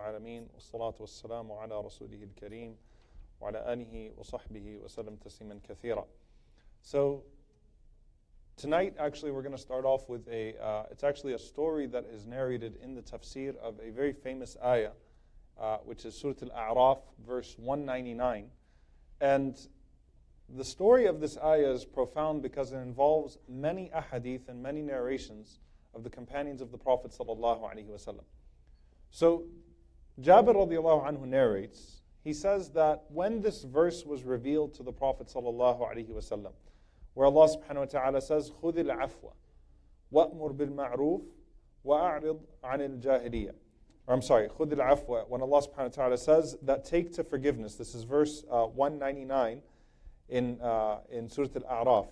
العالمين والصلاة والسلام على رسوله الكريم وعلى آله وصحبه وسلم تسليما كثيرا. So tonight actually we're going to start off with it's actually a story that is narrated in the tafseer of a very famous ayah, which is Surah Al-A'raf, verse 199. And the story of this ayah is profound because it involves many ahadith and many narrations of the companions of the Prophet ﷺ. So Jabir radiallahu anhu narrates, he says that when this verse was revealed to the Prophet ﷺ, where Allah subhanahu wa ta'ala says, خُذِ الْعَفْوَ وَأْمُرْ بِالْمَعْرُوفِ وَأَعْرِضْ عَنِ الْجَاهِلِيَّةِ. I'm sorry, خُذِ الْعَفْوَ, when Allah subhanahu wa ta'ala says that take to forgiveness. This is verse 199 in Surah Al-A'raf.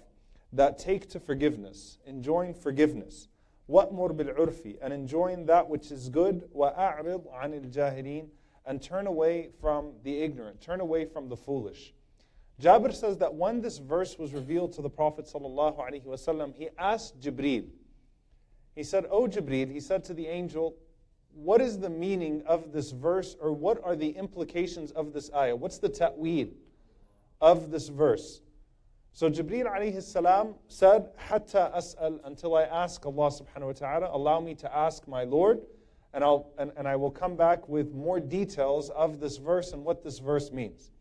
That take to forgiveness, enjoin forgiveness. وَأْمُرْ بِالْعُرْفِ, and enjoin that which is good. وَأَعْرِضْ عَنِ الْجَاهِلِينَ, and turn away from the ignorant, turn away from the foolish. Jabir says that when this verse was revealed to the Prophet ﷺ, he asked Jibreel. He said, "O Jibreel," he said to the angel, "what is the meaning of this verse, or what are the implications of this ayah? What's the ta'weel of this verse?" So Jibreel alayhi salam said, "Hatta as'al," until I ask Allah subhanahu wa ta'ala, allow me to ask my Lord, and I will come back with more details of this verse and what this verse means.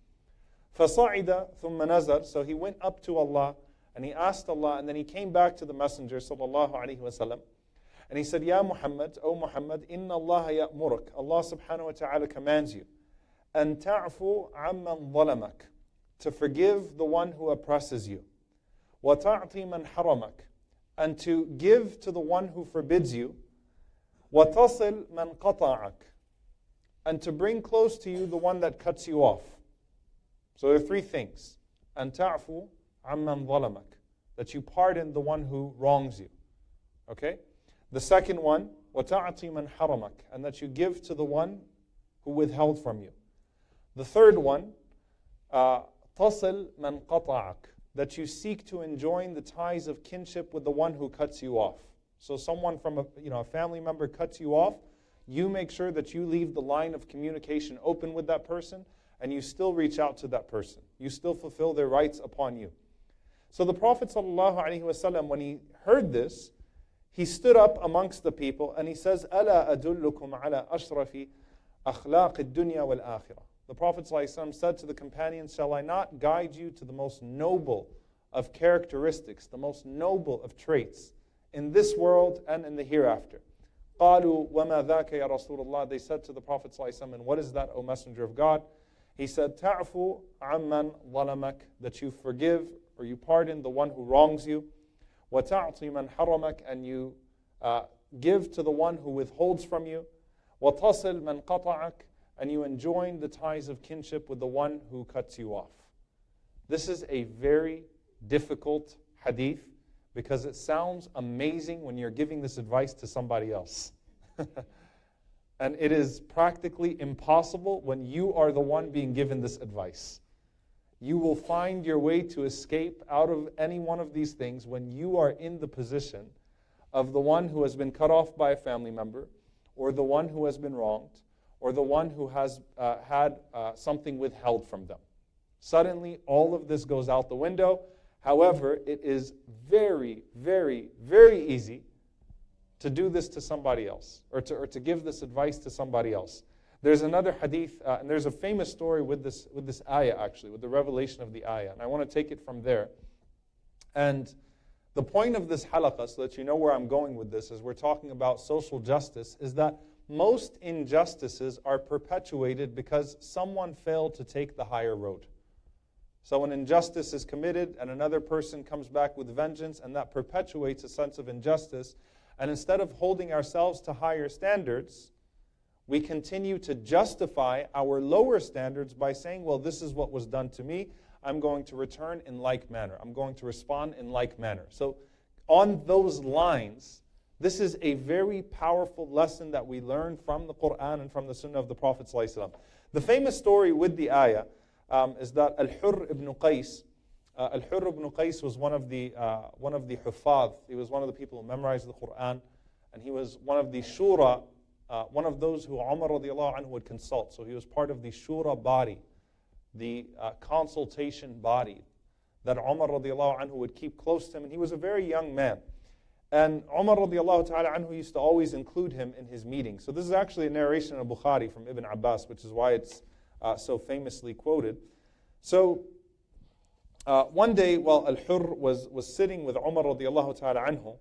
فَصَعِدَ ثُمَّ نَزَلَ, so he went up to Allah and he asked Allah, and then he came back to the Messenger sallallahu alaihi wasallam, and he said, "Ya Muhammad, O Muhammad, inna Allah ya'muruk," Allah subhanahu wa ta'ala commands you, "an ta'fu amman zalamak," to forgive the one who oppresses you, وَتَعْطِي مَنْ حَرَمَكَ, and to give to the one who forbids you, وَتَصِلْ مَنْ قَطَعَكَ, and to bring close to you the one that cuts you off. So there are three things. أَن تَعْفُوا عَمَّنْ ظَلَمَكَ, that you pardon the one who wrongs you. Okay? The second one, وَتَعْطِي مَنْ حَرَمَكَ, and that you give to the one who withheld from you. The third one, تصل من قطعك, that you seek to enjoin the ties of kinship with the one who cuts you off. So someone from a family member cuts you off, you make sure that you leave the line of communication open with that person, and you still reach out to that person. You still fulfill their rights upon you. So the Prophet ﷺ, when he heard this, he stood up amongst the people and he says, أَلَا أَدُلُّكُمْ عَلَى أَشْرَفِ أَخْلَاقِ الدُّنْيَا وَالْآخِرَةِ. The Prophet ﷺ said to the companions, "Shall I not guide you to the most noble of characteristics, the most noble of traits in this world and in the hereafter?" قَالُوا وَمَا ذَاكَ يَا رَسُولَ اللَّهِ. They said to the Prophet ﷺ, "And what is that, O Messenger of God?" He said, تَعْفُوا عَمَّنْ ظَلَمَكَ, that you forgive or you pardon the one who wrongs you. وَتَعْطِي مَنْ حَرَمَكَ, and you give to the one who withholds from you. وَتَصِلْ مَنْ قَطَعَكَ, and you enjoin the ties of kinship with the one who cuts you off. This is a very difficult hadith because it sounds amazing when you're giving this advice to somebody else. And it is practically impossible when you are the one being given this advice. You will find your way to escape out of any one of these things when you are in the position of the one who has been cut off by a family member, or the one who has been wronged, or the one who has had something withheld from them. Suddenly, all of this goes out the window. However, it is very, very, very easy to do this to somebody else, or to give this advice to somebody else. There's another hadith, and there's a famous story with this ayah actually, with the revelation of the ayah, and I want to take it from there. And the point of this halaqah, so that you know where I'm going with this, as we're talking about social justice, is that most injustices are perpetuated because someone failed to take the higher road. So an injustice is committed and another person comes back with vengeance, and that perpetuates a sense of injustice. And instead of holding ourselves to higher standards, we continue to justify our lower standards by saying, well, this is what was done to me. I'm going to return in like manner. I'm going to respond in like manner. So on those lines, this is a very powerful lesson that we learn from the Qur'an and from the Sunnah of the Prophet ﷺ. The famous story with the ayah is that Al-Hurr ibn Qais, Al-Hurr ibn Qais was one of the Huffaz. He was one of the people who memorized the Qur'an, and he was one of the Shura one of those who Umar radiallahu anhu would consult. So he was part of the shura body, the consultation body that Umar radiallahu anhu would keep close to him. And he was a very young man. And Umar radiallahu ta'ala anhu used to always include him in his meetings. So this is actually a narration of Bukhari from Ibn Abbas, which is why it's so famously quoted. So one day, while Al-Hurr was sitting with Umar radiallahu ta'ala anhu,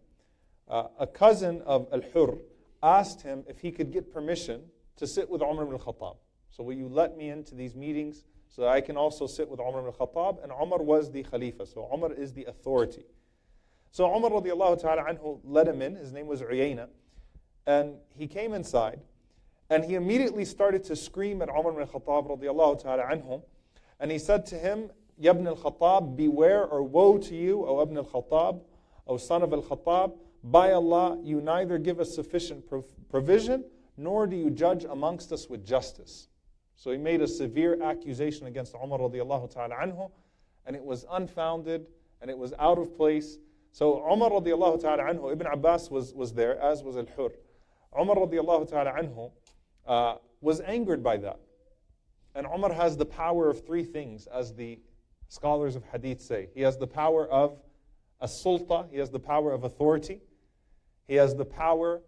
a cousin of Al-Hurr asked him if he could get permission to sit with Umar ibn al-Khattab. So will you let me into these meetings so that I can also sit with Umar ibn al-Khattab? And Umar was the Khalifa, so Umar is the authority. So Umar radiallahu ta'ala anhu let him in. His name was Uyayna. And he came inside, and he immediately started to scream at Umar ibn al-Khattab radiallahu ta'ala anhu. And he said to him, Ya ibn al-Khattab, beware or woe to you, O ibn al-Khattab, O son of al-Khattab. By Allah, you neither give us sufficient provision, nor do you judge amongst us with justice. So he made a severe accusation against Umar radiallahu ta'ala anhu, and it was unfounded, and it was out of place. So Umar radiallahu ta'ala anhu, Ibn Abbas was there, as was Al-Hurr. Umar radiallahu ta'ala anhu was angered by that. And Umar has the power of three things, as the scholars of Hadith say. He has the power of as-sulta, he has the power of authority, he has the power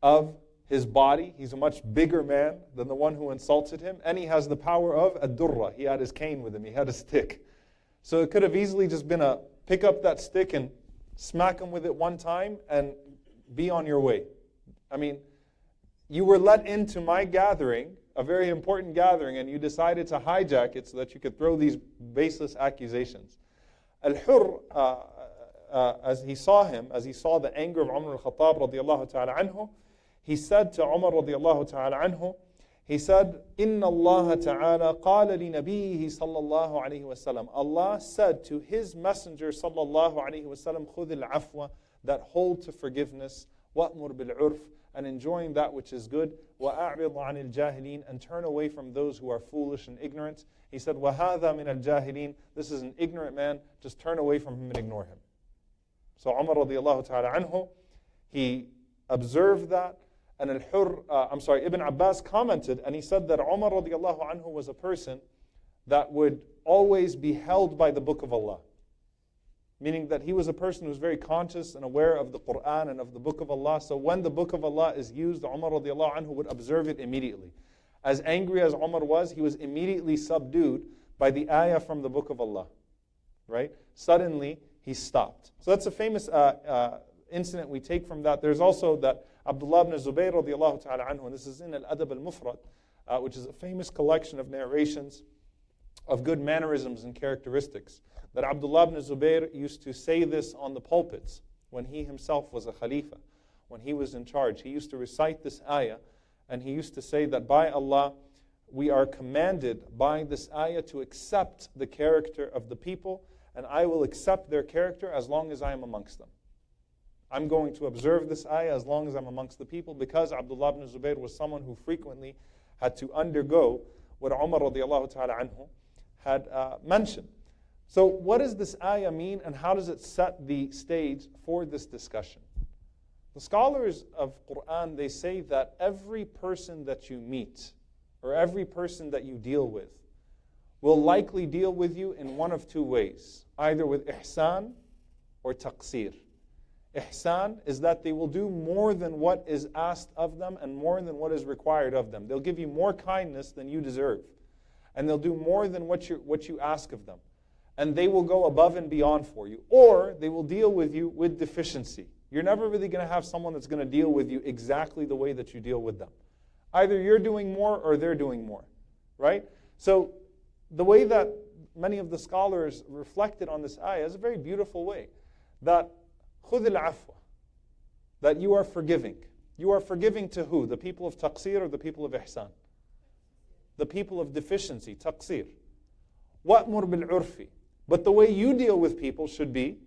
of his body. He's a much bigger man than the one who insulted him. And he has the power of ad-durra. He had his cane with him, he had a stick. So it could have easily just been a pick up that stick and smack him with it one time and be on your way. I mean, you were let into my gathering, a very important gathering, and you decided to hijack it so that you could throw these baseless accusations. Al-Hurr, as he saw the anger of Umar al-Khattab radiallahu ta'ala anhu, he said to Umar radiallahu ta'ala anhu, he said, Inna Allah ta'ala qala li nabiyhi sallallahu alayhi wa sallam. Allah said to His Messenger sallallahu alayhi wa sallam, khudh al-afwa, that hold to forgiveness, wa'mur bil-urf, and enjoying that which is good, wa'a'rid 'anil jahilin, and turn away from those who are foolish and ignorant. He said, وَهَذَا مِنَ الْجَاهِلِينَ, this is an ignorant man, just turn away from him and ignore him. So Umar radiallahu ta'ala anhu, he observed that, and Ibn Abbas commented, and he said that Umar radiallahu anhu was a person that would always be held by the Book of Allah. Meaning that he was a person who was very conscious and aware of the Qur'an and of the Book of Allah. So when the Book of Allah is used, Umar radiallahu anhu would observe it immediately. As angry as Umar was, he was immediately subdued by the ayah from the Book of Allah. Right? Suddenly, he stopped. So that's a famous incident we take from that. There's also that Abdullah ibn Zubayr radiallahu ta'ala anhu, and this is in Al-Adab al-Mufrad, which is a famous collection of narrations of good mannerisms and characteristics. That Abdullah ibn Zubayr used to say this on the pulpits when he himself was a Khalifa, when he was in charge. He used to recite this ayah, and he used to say that by Allah, we are commanded by this ayah to accept the character of the people, and I will accept their character as long as I am amongst them. I'm going to observe this ayah as long as I'm amongst the people, because Abdullah ibn Zubayr was someone who frequently had to undergo what Umar radiallahu ta'ala anhu had mentioned. So what does this ayah mean, and how does it set the stage for this discussion? The scholars of Qur'an, they say that every person that you meet, or every person that you deal with, will likely deal with you in one of two ways, either with ihsan or taqseer. Ihsan is that they will do more than what is asked of them and more than what is required of them. They'll give you more kindness than you deserve, and they'll do more than what you ask of them. And they will go above and beyond for you. Or they will deal with you with deficiency. You're never really going to have someone that's going to deal with you exactly the way that you deal with them. Either you're doing more or they're doing more. Right? So the way that many of the scholars reflected on this ayah is a very beautiful way. That khudh al-afwa, that you are forgiving. You are forgiving to who? The people of taqseer or the people of ihsan? The people of deficiency, taqseer. Wa'mur bil-urfi. But the way you deal with people should be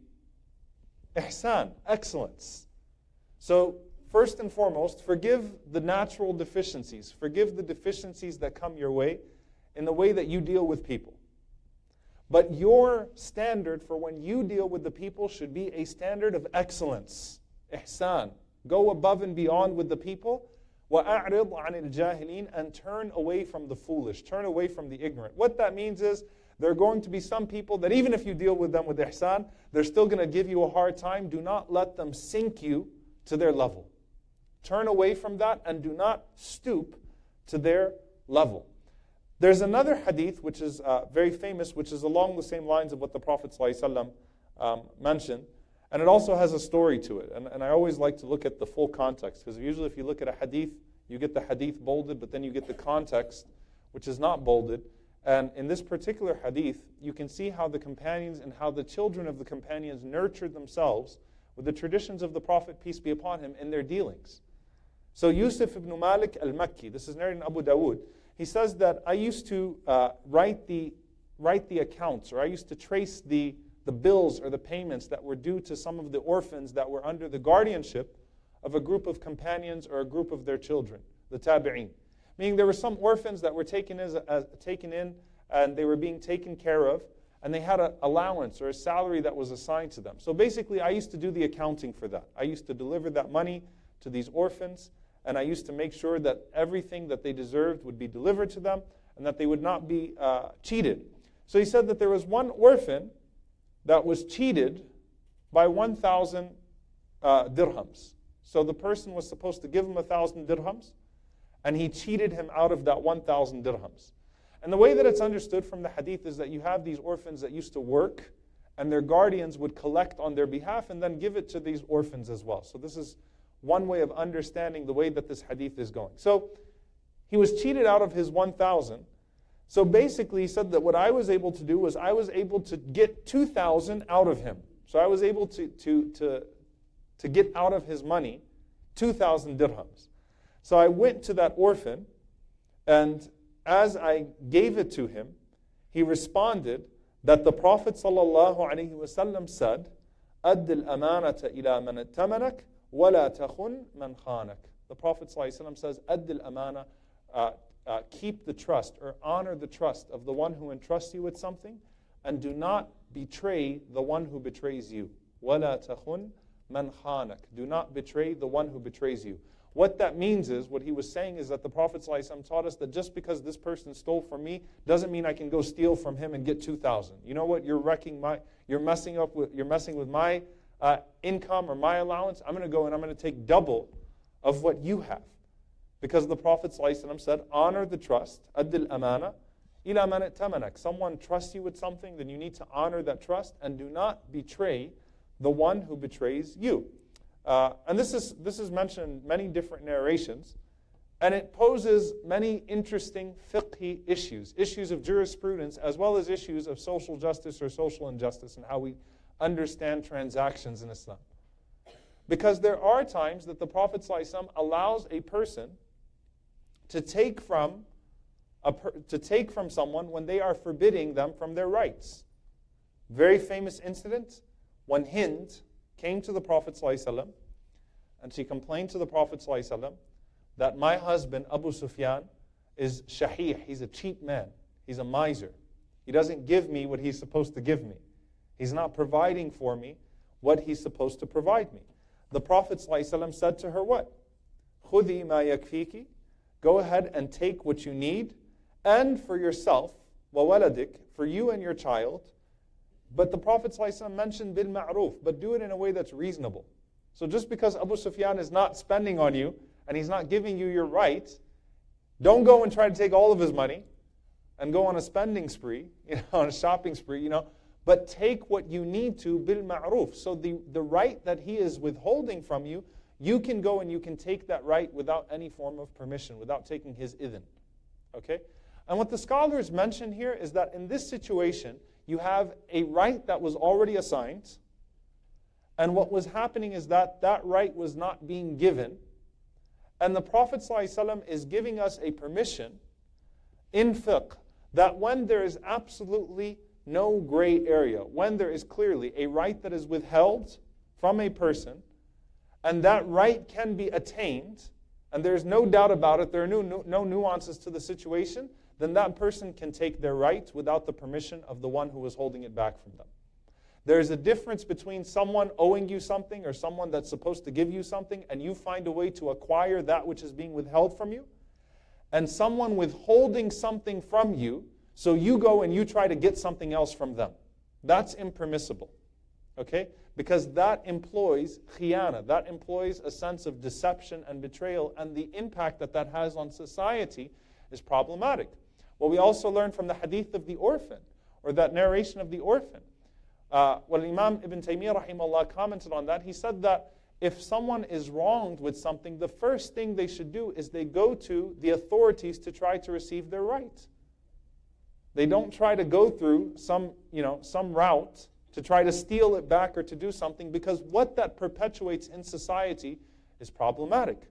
ihsan, excellence. So first and foremost, forgive the natural deficiencies. Forgive the deficiencies that come your way in the way that you deal with people. But your standard for when you deal with the people should be a standard of excellence, ihsan. Go above and beyond with the people وَأَعْرِضْ عَنِ الْجَاهِلِينَ, and turn away from the foolish, turn away from the ignorant. What that means is, there are going to be some people that even if you deal with them with ihsan, they're still going to give you a hard time. Do not let them sink you to their level. Turn away from that and do not stoop to their level. There's another hadith which is very famous, which is along the same lines of what the Prophet ﷺ mentioned. And it also has a story to it. And I always like to look at the full context, because usually if you look at a hadith, you get the hadith bolded, but then you get the context, which is not bolded. And in this particular hadith, you can see how the companions and how the children of the companions nurtured themselves with the traditions of the Prophet, peace be upon him, in their dealings. So Yusuf ibn Malik al-Makki, this is narrated in Abu Dawood, he says that I used to write the accounts, or I used to trace the bills or the payments that were due to some of the orphans that were under the guardianship of a group of companions or a group of their children, the tabi'een. Meaning there were some orphans that were taken in and they were being taken care of, and they had an allowance or a salary that was assigned to them. So basically I used to do the accounting for that. I used to deliver that money to these orphans, and I used to make sure that everything that they deserved would be delivered to them and that they would not be cheated. So he said that there was one orphan that was cheated by 1,000 dirhams. So the person was supposed to give him 1,000 dirhams, and he cheated him out of that 1,000 dirhams. And the way that it's understood from the hadith is that you have these orphans that used to work, and their guardians would collect on their behalf and then give it to these orphans as well. So this is one way of understanding the way that this hadith is going. So he was cheated out of his 1,000. So basically he said that what I was able to do was I was able to get 2,000 out of him. So I was able to get out of his money 2,000 dirhams. So I went to that orphan, and as I gave it to him, he responded that the Prophet ﷺ said, أَدِّ الْأَمَانَةَ إِلَى مَنِ اتَّمَنَكَ وَلَا تَخُنْ مَنْ خَانَكَ. The Prophet ﷺ says, أَدِّ الْأَمَانَةَ, keep the trust or honor the trust of the one who entrusts you with something, and do not betray the one who betrays you. وَلَا تَخُنْ مَنْ خَانَكَ. Do not betray the one who betrays you. What that means is, what he was saying is that the Prophet ﷺ taught us that just because this person stole from me doesn't mean I can go steal from him and get 2,000. You know what? You're messing with my income or my allowance. I'm going to go and I'm going to take double of what you have. Because the Prophet ﷺ said, honor the trust. Addil amana ila man ittamanak. Someone trusts you with something, then you need to honor that trust and do not betray the one who betrays you. And this is mentioned in many different narrations, and it poses many interesting fiqhi issues of jurisprudence, as well as issues of social justice or social injustice, and how we understand transactions in Islam. Because there are times that the Prophet ﷺ allows a person to take from someone when they are forbidding them from their rights. Very famous incident, when Hind came to the Prophet ﷺ, and she complained to the Prophet ﷺ that my husband, Abu Sufyan, is shahih. He's a cheap man. He's a miser. He doesn't give me what he's supposed to give me. He's not providing for me what he's supposed to provide me. The Prophet ﷺ said to her what? خُذِي مَا يَكْفِيكِ. Go ahead and take what you need, and for yourself, وَوَلَدِكَ, for you and your child. But the Prophet ﷺ mentioned bil ma'ruf, but do it in a way that's reasonable. So just because Abu Sufyan is not spending on you and he's not giving you your right, don't go and try to take all of his money and go on a spending spree, on a shopping spree, but take what you need to bil ma'ruf. So the right that he is withholding from you, you can go and you can take that right without any form of permission, without taking his idhn. Okay? And what the scholars mention here is that in this situation, you have a right that was already assigned, and what was happening is that that right was not being given, and the Prophet ﷺ is giving us a permission in fiqh that when there is absolutely no gray area, when there is clearly a right that is withheld from a person, and that right can be attained, and there's no doubt about it, there are no nuances to the situation, then that person can take their right without the permission of the one who was holding it back from them. There's a difference between someone owing you something or someone that's supposed to give you something and you find a way to acquire that which is being withheld from you, and someone withholding something from you, so you go and you try to get something else from them. That's impermissible. Okay? Because that employs khiyana, that employs a sense of deception and betrayal, and the impact that that has on society is problematic. Well, we also learn from the hadith of the orphan, or that narration of the orphan. Imam Ibn Taymiyyah rahimahullah commented on that. He said that if someone is wronged with something, the first thing they should do is they go to the authorities to try to receive their right. They don't try to go through some route to try to steal it back or to do something, because what that perpetuates in society is problematic.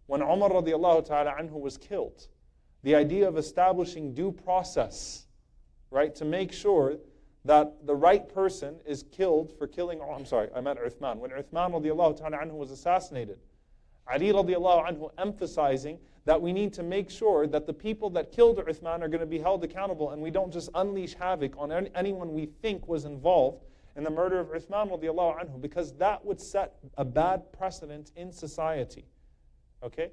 When Umar radiallahu ta'ala anhu was killed, the idea of establishing due process, right, to make sure that the right person is killed for killing, I meant Uthman. When Uthman radiallahu ta'ala anhu was assassinated, Ali radiallahu anhu emphasizing that we need to make sure that the people that killed Uthman are going to be held accountable, and we don't just unleash havoc on anyone we think was involved in the murder of Uthman radiallahu anhu, because that would set a bad precedent in society. Okay?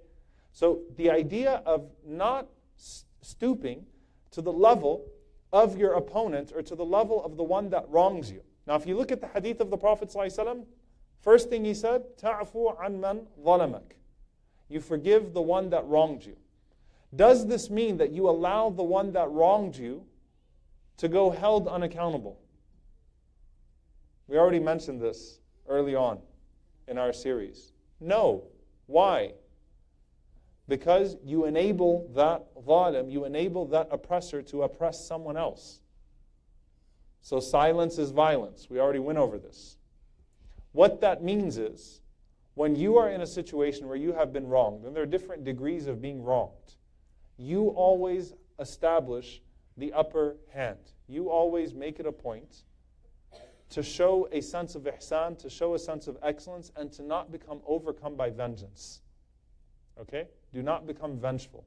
So the idea of not stooping to the level of your opponent or to the level of the one that wrongs you. Now if you look at the hadith of the Prophet ﷺ, first thing he said, تَعْفُوا عَنْ مَنْ ظَلَمَكَ. You forgive the one that wronged you. Does this mean that you allow the one that wronged you to go held unaccountable? We already mentioned this early on in our series. No. Why? Because you enable that zalim, you enable that oppressor to oppress someone else. So silence is violence. We already went over this. What that means is, when you are in a situation where you have been wronged, and there are different degrees of being wronged, you always establish the upper hand. You always make it a point to show a sense of ihsan, to show a sense of excellence, and to not become overcome by vengeance. Okay? Do not become vengeful.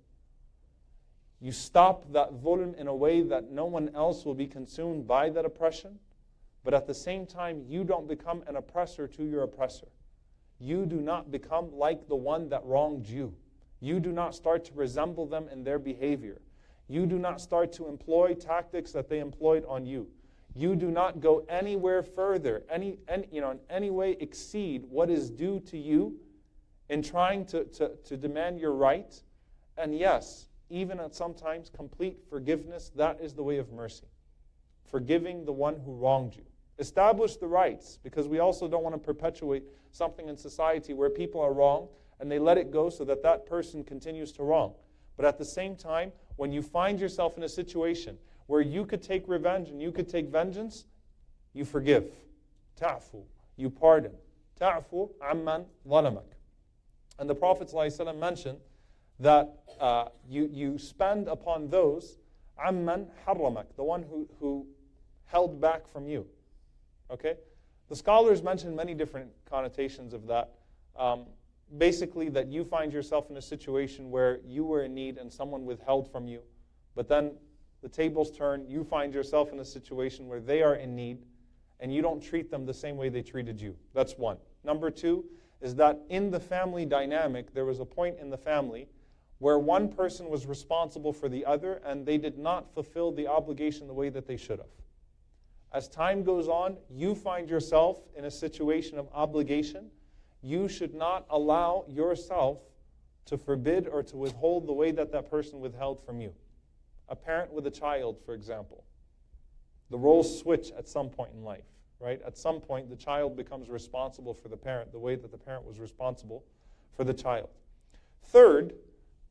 You stop that dhulm in a way that no one else will be consumed by that oppression, but at the same time, you don't become an oppressor to your oppressor. You do not become like the one that wronged you. You do not start to resemble them in their behavior. You do not start to employ tactics that they employed on you. You do not go anywhere further, in any way exceed what is due to you in trying to demand your right. And yes, even at sometimes complete forgiveness, that is the way of mercy. Forgiving the one who wronged you. Establish the rights, because we also don't want to perpetuate something in society where people are wrong and they let it go so that that person continues to wrong. But at the same time, when you find yourself in a situation where you could take revenge and you could take vengeance, you forgive. Ta'fu, you pardon. Ta'fu amman zalamak. And the Prophet ﷺ mentioned that you spend upon those amman harramak, the one who held back from you. Okay? The scholars mention many different connotations of that. Basically, that you find yourself in a situation where you were in need and someone withheld from you, but then the tables turn, you find yourself in a situation where they are in need and you don't treat them the same way they treated you. That's one. Number two is that in the family dynamic, there was a point in the family where one person was responsible for the other and they did not fulfill the obligation the way that they should have. As time goes on, you find yourself in a situation of obligation. You should not allow yourself to forbid or to withhold the way that that person withheld from you. A parent with a child, for example. The roles switch at some point in life, right? At some point, the child becomes responsible for the parent the way that the parent was responsible for the child. Third,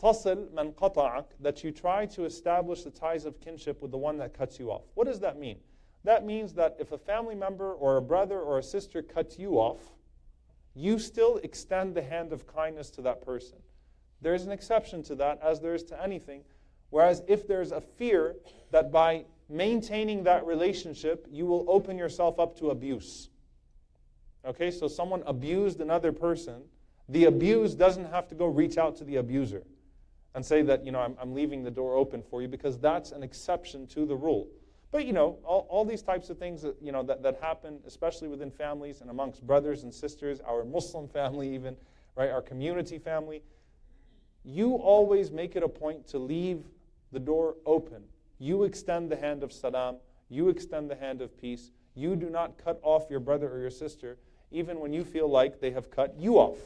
tasil man qata'ak, that you try to establish the ties of kinship with the one that cuts you off. What does that mean? That means that if a family member or a brother or a sister cuts you off, you still extend the hand of kindness to that person. There's an exception to that, as there is to anything. Whereas if there's a fear that by maintaining that relationship, you will open yourself up to abuse. Okay, so someone abused another person, the abused doesn't have to go reach out to the abuser and say that, I'm leaving the door open for you, because that's an exception to the rule. But all these types of things that happen, especially within families and amongst brothers and sisters, our Muslim family even, right, our community family, you always make it a point to leave the door open. You extend the hand of salam, you extend the hand of peace. You do not cut off your brother or your sister, even when you feel like they have cut you off.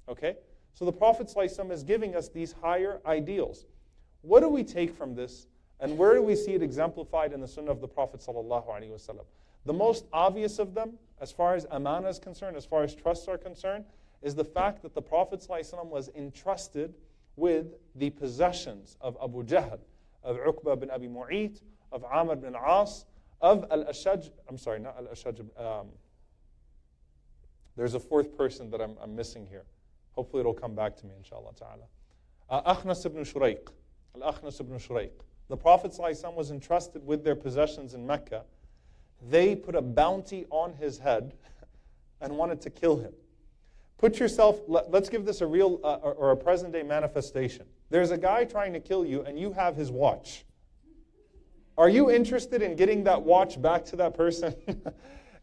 Okay? So the Prophet ﷺ is giving us these higher ideals. What do we take from this? And where do we see it exemplified in the sunnah of the Prophet ﷺ? The most obvious of them, as far as amana is concerned, as far as trusts are concerned, is the fact that the Prophet ﷺ was entrusted with the possessions of Abu Jahl, of Uqba bin Abi Mu'ayt, of Amr bin As, of Al-Ashaj, I'm sorry, not Al-Ashaj, there's a fourth person that I'm missing here. Hopefully it'll come back to me, inshallah ta'ala. Akhnas ibn Shurayq, Al-Akhnas ibn Shurayq. The Prophet ﷺ was entrusted with their possessions in Mecca. They put a bounty on his head and wanted to kill him. Put yourself, let's give this a real or a present day manifestation. There's a guy trying to kill you and you have his watch. Are you interested in getting that watch back to that person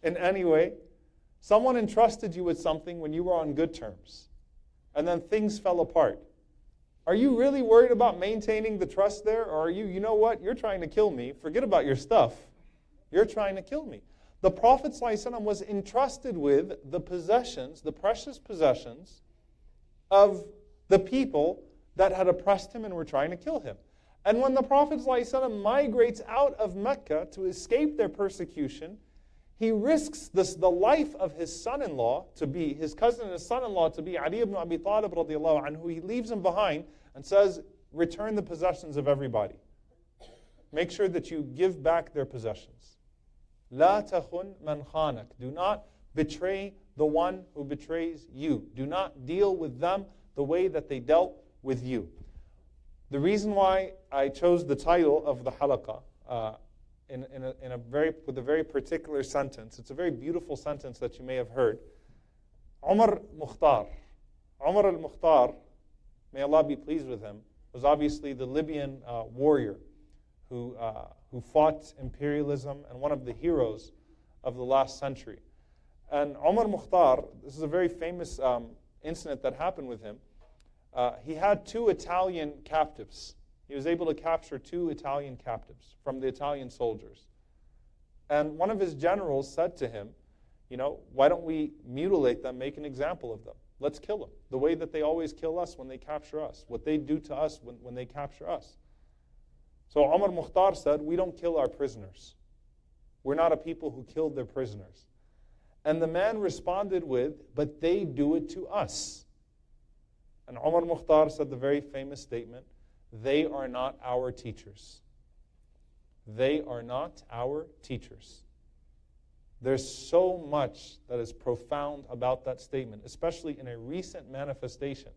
in any way? Someone entrusted you with something when you were on good terms, and then things fell apart. Are you really worried about maintaining the trust there? Or are you know what, you're trying to kill me. Forget about your stuff. You're trying to kill me. The Prophet ﷺ was entrusted with the possessions, the precious possessions of the people that had oppressed him and were trying to kill him. And when the Prophet ﷺ migrates out of Mecca to escape their persecution, he risks the life of his son-in-law to be, his cousin and his son-in-law to be Ali ibn Abi Talib radiallahu anhu. He leaves him behind and says, return the possessions of everybody. Make sure that you give back their possessions. La takhun man khanak. Do not betray the one who betrays you. Do not deal with them the way that they dealt with you. The reason why I chose the title of the halaqah with a very particular sentence, it's a very beautiful sentence that you may have heard. Omar al-Mukhtar, may Allah be pleased with him, was obviously the Libyan warrior who fought imperialism and one of the heroes of the last century. And Omar Mukhtar, this is a very famous incident that happened with him. He had 2 Italian captives. He was able to capture 2 Italian captives from the Italian soldiers. And one of his generals said to him, why don't we mutilate them, make an example of them? Let's kill them. The way that they always kill us when they capture us. What they do to us when they capture us. So Omar Mukhtar said, we don't kill our prisoners. We're not a people who killed their prisoners. And the man responded with, but they do it to us. And Omar Mukhtar said the very famous statement, they are not our teachers. They are not our teachers. There's so much that is profound about that statement, especially in a recent manifestation.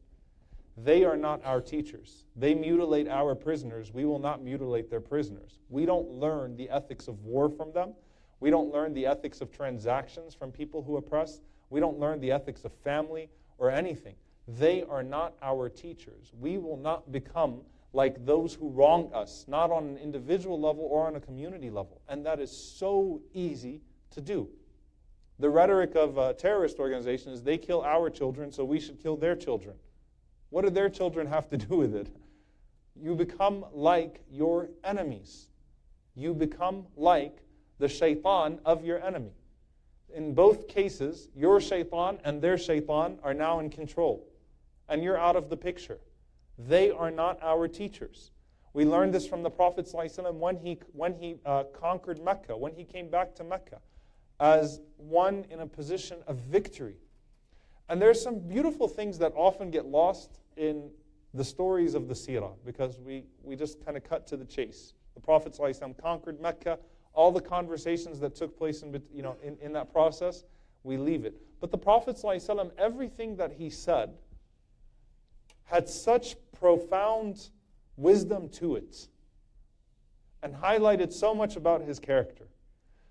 They are not our teachers. They mutilate our prisoners. We will not mutilate their prisoners. We don't learn the ethics of war from them. We don't learn the ethics of transactions from people who oppress. We don't learn the ethics of family or anything. They are not our teachers. We will not become like those who wronged us, not on an individual level or on a community level. And that is so easy to do. The rhetoric of terrorist organizations is they kill our children, so we should kill their children. What do their children have to do with it? You become like your enemies. You become like the shaitan of your enemy. In both cases, your shaitan and their shaitan are now in control. And you're out of the picture. They are not our teachers. We learned this from the Prophet ﷺ when he conquered Mecca, when he came back to Mecca, as one in a position of victory. And there's some beautiful things that often get lost in the stories of the seerah, because we just kind of cut to the chase. The Prophet ﷺ conquered Mecca, all the conversations that took place in that process, we leave it. But the Prophet ﷺ, everything that he said had such profound wisdom to it and highlighted so much about his character.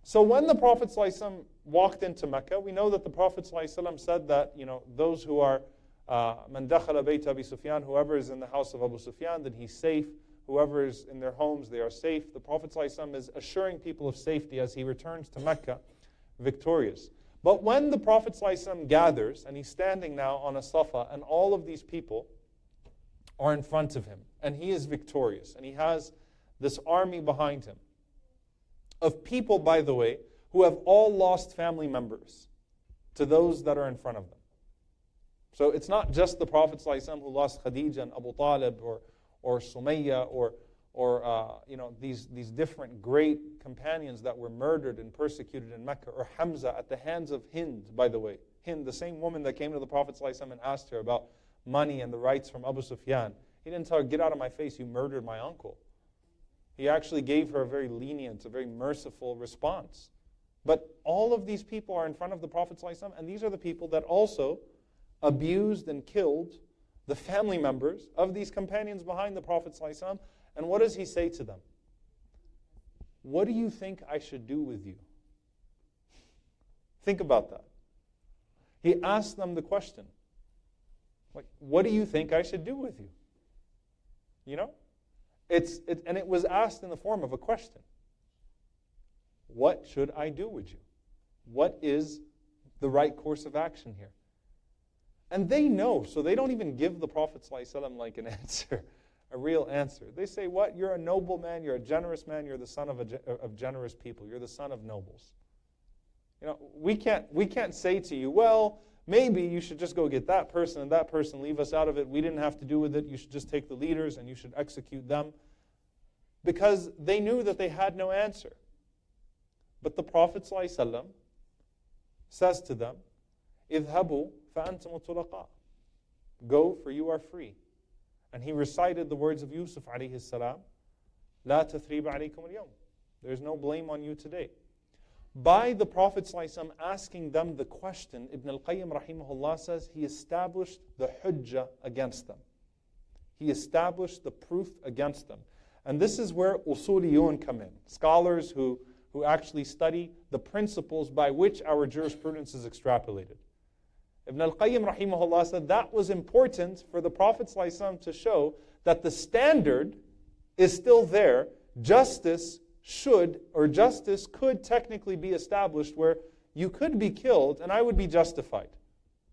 So when the Prophet ﷺ walked into Mecca, we know that the Prophet ﷺ said that, those who are man dakhala bayt Abi Sufyan, whoever is in the house of Abu Sufyan, then he's safe. whoever is in their homes, they are safe. The Prophet ﷺ is assuring people of safety as he returns to Mecca victorious. But when the Prophet ﷺ gathers, and he's standing now on a Safa, and all of these people are in front of him, and he is victorious, and he has this army behind him of people, by the way, who have all lost family members to those that are in front of them. So it's not just the Prophet ﷺ who lost Khadija and Abu Talib or Sumayya or these different great companions that were murdered and persecuted in Mecca, or Hamza at the hands of Hind, by the way. Hind, the same woman that came to the Prophet ﷺ and asked her about money and the rights from Abu Sufyan. He didn't tell her, get out of my face, you murdered my uncle. He actually gave her a very lenient, a very merciful response. But all of these people are in front of the Prophet ﷺ, and these are the people that also abused and killed the family members of these companions behind the Prophet ﷺ. And what does he say to them? What do you think I should do with you? Think about that. He asked them the question, like, what do you think I should do with you? You know? And it was asked in the form of a question. What should I do with you? What is the right course of action here? And they know, so they don't even give the Prophet ﷺ like an answer, a real answer. They say, what? You're a noble man, you're a generous man, you're the son of generous people, you're the son of nobles. You know, we can't say to you, well, maybe you should just go get that person and that person, leave us out of it. We didn't have to do with it. You should just take the leaders and you should execute them. Because they knew that they had no answer. But the Prophet ﷺ says to them, اذهبوا فأنتم الطلقاء. Go, for you are free. And he recited the words of Yusuf alayhi salam, لا تثريب عليكم اليوم. There's no blame on you today. By the Prophet ﷺ asking them the question, Ibn al-Qayyim rahimahullah says, he established the hujjah against them. He established the proof against them. And this is where usuliyun come in. Scholars who actually study the principles by which our jurisprudence is extrapolated. Ibn al-Qayyim rahimahullah said that was important for the Prophet ﷺ to show that the standard is still there. Justice could technically be established where you could be killed and I would be justified.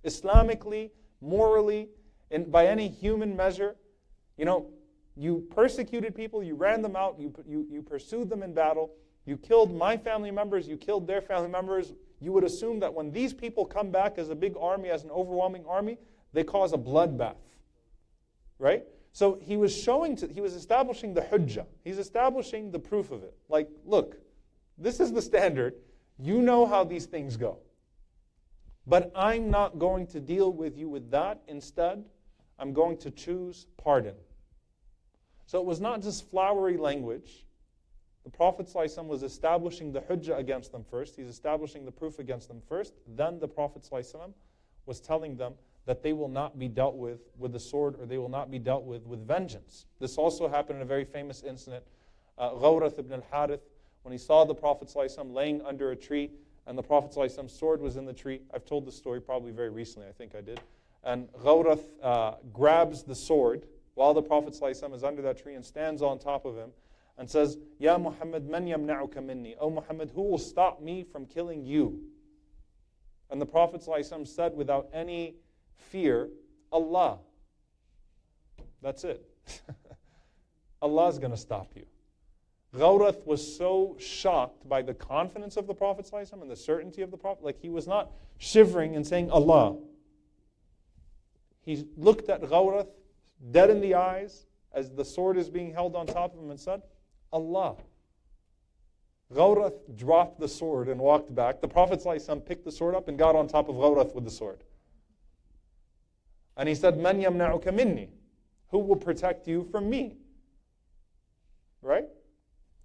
Islamically, morally, and by any human measure, you persecuted people, you ran them out, you pursued them in battle, you killed my family members, you killed their family members. You would assume that when these people come back as a big army, as an overwhelming army, they cause a bloodbath. Right? So he was establishing the hujjah. He's establishing the proof of it. Like, look, this is the standard. You know how these things go. But I'm not going to deal with you with that. Instead, I'm going to choose pardon. So it was not just flowery language. The Prophet ﷺ was establishing the hujjah against them first. He's establishing the proof against them first. Then the Prophet ﷺ was telling them that they will not be dealt with the sword, or they will not be dealt with vengeance. This also happened in a very famous incident. Ghawrath ibn al-Harith, when he saw the Prophet ﷺ laying under a tree, and the Prophet ﷺ's sword was in the tree. I've told this story probably very recently, I think I did. And Ghawrath grabs the sword while the Prophet ﷺ is under that tree and stands on top of him and says, Ya Muhammad, man yamna'uka minni? O Muhammad, who will stop me from killing you? And the Prophet ﷺ said without any fear, Allah. That's it. Allah's going to stop you. Ghawrath was so shocked by the confidence of the Prophet ﷺ and the certainty of the Prophet, like he was not shivering and saying, Allah. He looked at Ghawrath dead in the eyes as the sword is being held on top of him and said, Allah. Ghawrath dropped the sword and walked back. The Prophet ﷺ picked the sword up and got on top of Ghawrath with the sword. And he said, Man yamna'uka minni? Who will protect you from me? Right?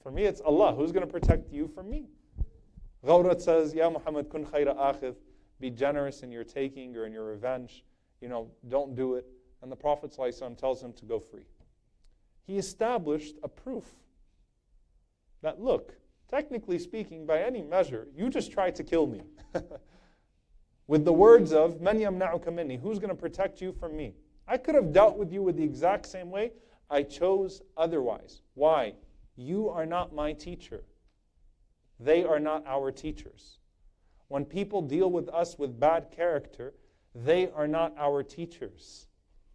For me, it's Allah. Who's going to protect you from me? Ghawrath says, Ya Muhammad, kun khayra akhidh. Be generous in your taking or in your revenge. Don't do it. And the Prophet ﷺ tells him to go free. He established a proof that, look, technically speaking, by any measure, you just tried to kill me. With the words of, Man yamna'uka minni? Who's going to protect you from me? I could have dealt with you with the exact same way, I chose otherwise. Why? You are not my teacher. They are not our teachers. When people deal with us with bad character, they are not our teachers.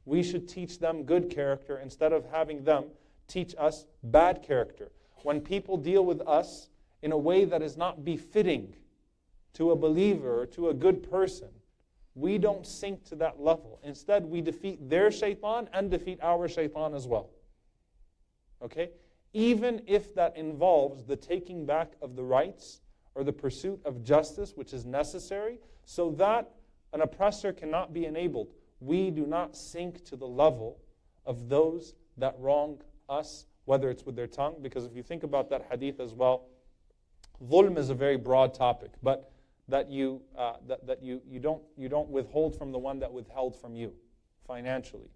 We should teach them good character instead of having them teach us bad character. When people deal with us in a way that is not befitting to a believer or to a good person, we don't sink to that level. Instead, we defeat their shaitan and defeat our shaitan as well. Okay? Even if that involves the taking back of the rights or the pursuit of justice, which is necessary, so that an oppressor cannot be enabled, we do not sink to the level of those that wrong us, whether it's with their tongue, because if you think about that hadith as well, dhulm is a very broad topic, but that you don't withhold from the one that withheld from you financially.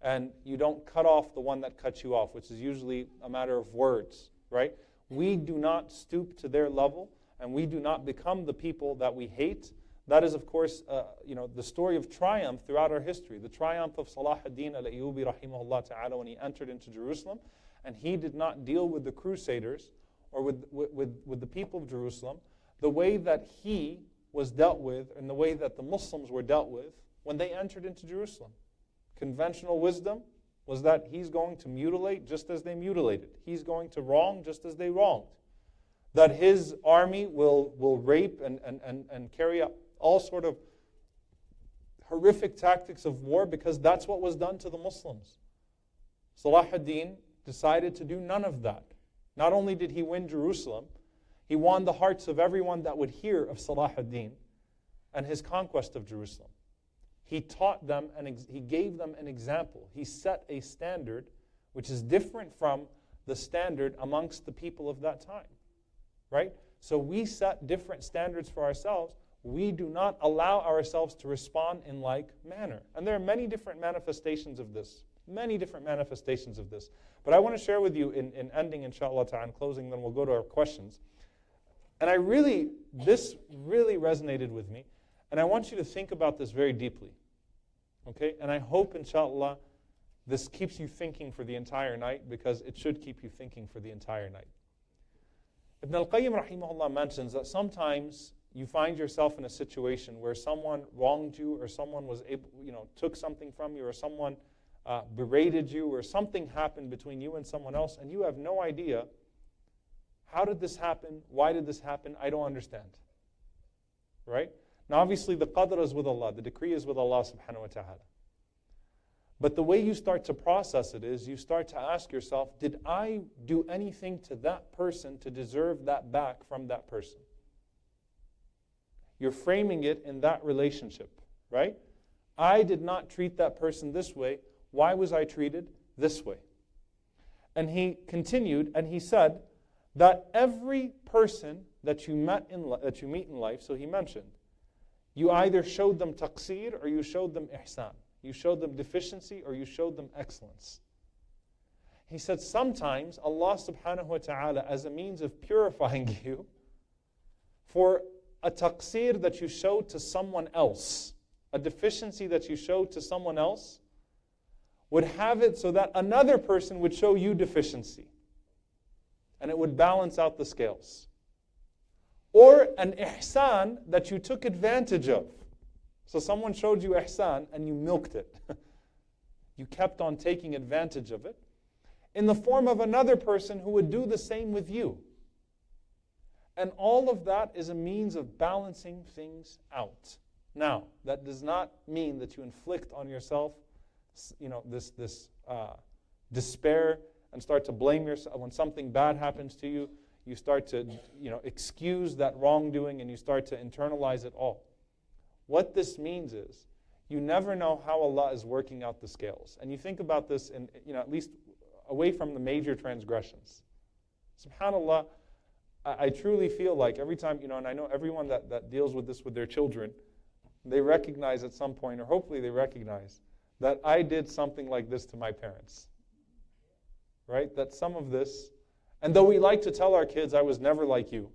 And you don't cut off the one that cut you off, which is usually a matter of words, right? We do not stoop to their level, and we do not become the people that we hate. That is, of course, the story of triumph throughout our history. The triumph of Salah ad-Din al-Ayyubi rahimahullah ta'ala when he entered into Jerusalem, and he did not deal with the Crusaders or with the people of Jerusalem the way that he was dealt with and the way that the Muslims were dealt with when they entered into Jerusalem. Conventional wisdom was that he's going to mutilate just as they mutilated. He's going to wrong just as they wronged. That his army will rape and carry out all sort of horrific tactics of war because that's what was done to the Muslims. Salah ad-Din decided to do none of that. Not only did he win Jerusalem, he won the hearts of everyone that would hear of Salah ad-Din and his conquest of Jerusalem. He taught them and he gave them an example. He set a standard which is different from the standard amongst the people of that time. Right? So we set different standards for ourselves. We do not allow ourselves to respond in like manner. And there are many different manifestations of this. Many different manifestations of this. But I want to share with you in ending, inshallah ta'ala, and closing, then we'll go to our questions. And this really resonated with me. And I want you to think about this very deeply. Okay? And I hope, inshallah, this keeps you thinking for the entire night, because it should keep you thinking for the entire night. Ibn al-Qayyim rahimahullah mentions that sometimes you find yourself in a situation where someone wronged you, or someone took something from you, or someone berated you, or something happened between you and someone else, and you have no idea, how did this happen? Why did this happen? I don't understand. Right? Now obviously the qadr is with Allah, the decree is with Allah subhanahu wa ta'ala. But the way you start to process it is, you start to ask yourself, did I do anything to that person to deserve that back from that person? You're framing it in that relationship, right? I did not treat that person this way. Why was I treated this way? And he continued, and he said that every person that you meet in life, so he mentioned, you either showed them taqseer or you showed them ihsan. You showed them deficiency or you showed them excellence. He said sometimes Allah subhanahu wa ta'ala, as a means of purifying you for a taqseer that you showed to someone else, a deficiency that you showed to someone else, would have it so that another person would show you deficiency. And it would balance out the scales. Or an ihsan that you took advantage of. So someone showed you ihsan and you milked it. You kept on taking advantage of it in the form of another person who would do the same with you. And all of that is a means of balancing things out. Now, that does not mean that you inflict on yourself, this despair and start to blame yourself. When something bad happens to you, you start to excuse that wrongdoing and you start to internalize it all. What this means is, you never know how Allah is working out the scales. And you think about this in, at least away from the major transgressions. SubhanAllah, I truly feel like every time, and I know everyone that deals with this with their children, they recognize at some point, or hopefully they recognize, that I did something like this to my parents. Right? That some of this, and though we like to tell our kids, I was never like you,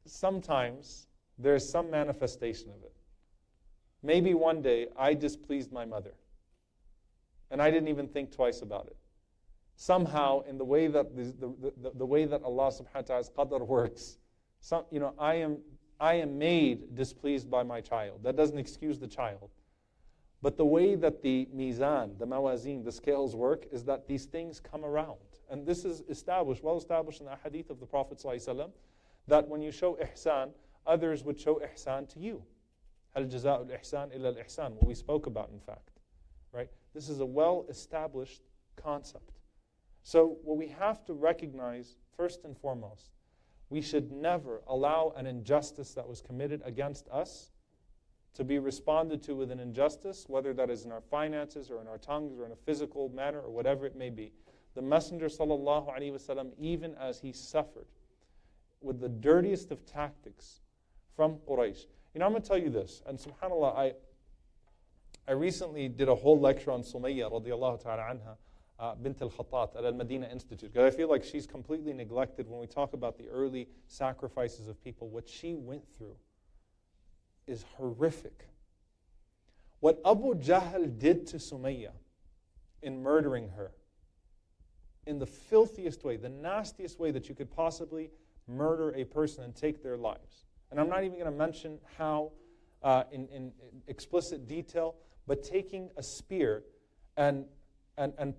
sometimes there's some manifestation of it. Maybe one day I displeased my mother. and I didn't even think twice about it. Somehow, in the way that the way that Allah subhanahu wa ta'ala's qadr works, I am made displeased by my child. That doesn't excuse the child. But the way that the mizan, the mawazin, the scales work is that these things come around. And this is established, well established in the hadith of the Prophet ﷺ, that when you show ihsan, others would show ihsan to you. Hal jaza'ul ihsan illa al-ihsan, what we spoke about in fact. Right? This is a well-established concept. So what we have to recognize, first and foremost, we should never allow an injustice that was committed against us to be responded to with an injustice, whether that is in our finances or in our tongues or in a physical manner or whatever it may be. The Messenger ﷺ, even as he suffered with the dirtiest of tactics from Quraysh. I'm going to tell you this, and subhanAllah, I recently did a whole lecture on Sumayya radiallahu ta'ala anha, bint al-Khattat at Al-Madina Institute, because I feel like she's completely neglected when we talk about the early sacrifices of people. What she went through is horrific. What Abu Jahl did to Sumayya in murdering her, in the filthiest way, the nastiest way that you could possibly murder a person and take their lives. And I'm not even going to mention how in explicit detail, but taking a spear and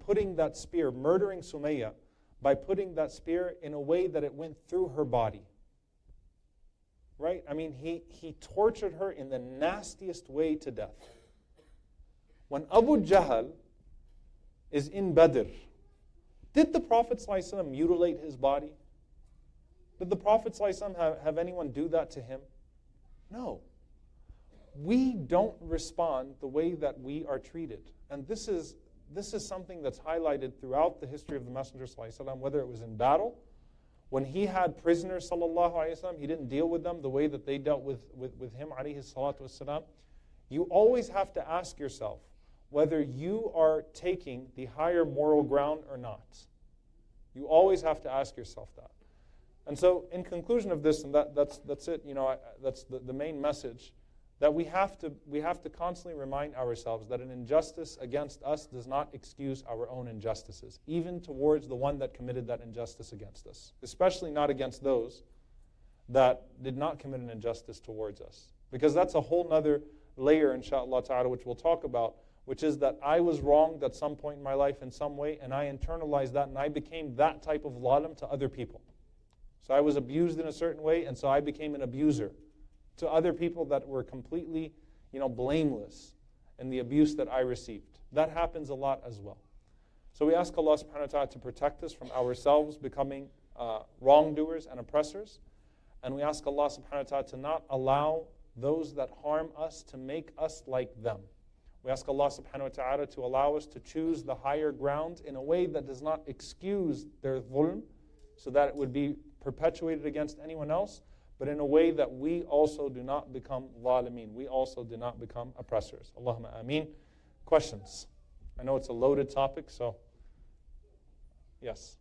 putting that spear, murdering Sumayya by putting that spear in a way that it went through her body. Right? I mean, he tortured her in the nastiest way to death. When Abu Jahl is in Badr, did the Prophet ﷺ mutilate his body? Did the Prophet ﷺ have anyone do that to him? No. We don't respond the way that we are treated. And this is something that's highlighted throughout the history of the Messenger ﷺ, whether it was in battle. When he had prisoners, ﷺ, he didn't deal with them the way that they dealt with him, ﷺ. You always have to ask yourself whether you are taking the higher moral ground or not. You always have to ask yourself that. And so, in conclusion of this, and that's it. That's the main message, that we have to constantly remind ourselves that an injustice against us does not excuse our own injustices, even towards the one that committed that injustice against us, especially not against those that did not commit an injustice towards us. Because that's a whole nother layer, inshaAllah ta'ala, which we'll talk about, which is that I was wronged at some point in my life in some way, and I internalized that, and I became that type of zalim to other people. So I was abused in a certain way, and so I became an abuser to other people that were completely, blameless in the abuse that I received. That happens a lot as well. So we ask Allah subhanahu wa ta'ala to protect us from ourselves becoming wrongdoers and oppressors. And we ask Allah subhanahu wa ta'ala to not allow those that harm us to make us like them. We ask Allah subhanahu wa ta'ala to allow us to choose the higher ground in a way that does not excuse their dhulm, so that it would be perpetuated against anyone else, but in a way that we also do not become zalimeen. We also do not become oppressors. Allahumma ameen. Questions? I know it's a loaded topic, so yes.